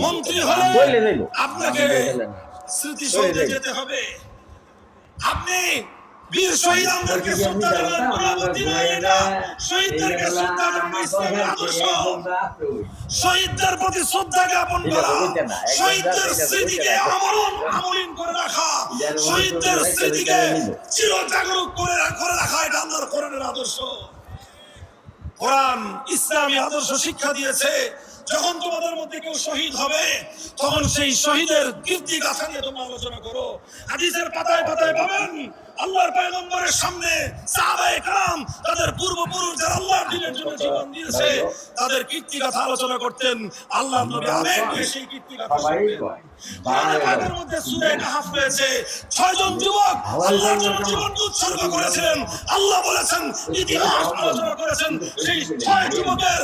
মন্ত্রী হলে আপনাকে স্মৃতিসৌধে যেতে হবে। আপনি বীর শহীদদেরকে শ্রদ্ধা জানান, শহীদদেরকে শ্রদ্ধা জানানো ইসলামের আদর্শ। শহীদদের প্রতি শ্রদ্ধা জ্ঞাপন করা, শহীদদের স্মৃতিকে আমলিন করে রাখা, শহীদদের স্মৃতিকে চিরজাগরুক করে রাখা, এটা আল্লাহর কোরআনের আদর্শ। কোরআন ইসলামী আদর্শ শিক্ষা দিয়েছে, যখন তোমাদের মধ্যে কেউ শহীদ হবে তখন সেই শহীদের কীর্তি গাথা নিয়ে তোমরা আলোচনা করো। হাদিসের পাতায় পাতায় পাবেন আল্লাহর পয়গম্বরের সামনে সাহাবায়ে কেরাম তাদের পূর্বপুরুষ যারা আল্লাহর দ্বীনের জন্য জীবন দিয়েছে তাদের কীর্তি গাথা আলোচনা করতেন। আল্লাহর নবী আবেগ নিয়ে সেই কীর্তি গাথা শুনতেন। কোরআনের মধ্যে সূরা কাহফ রয়েছে, 6 জন যুবক আল্লাহর জন্য জীবনকে উৎসর্গ করেছিলেন। আল্লাহ বলেছেন, ইতিহাস আলোচনা করেছেন সেই 6 যুবকের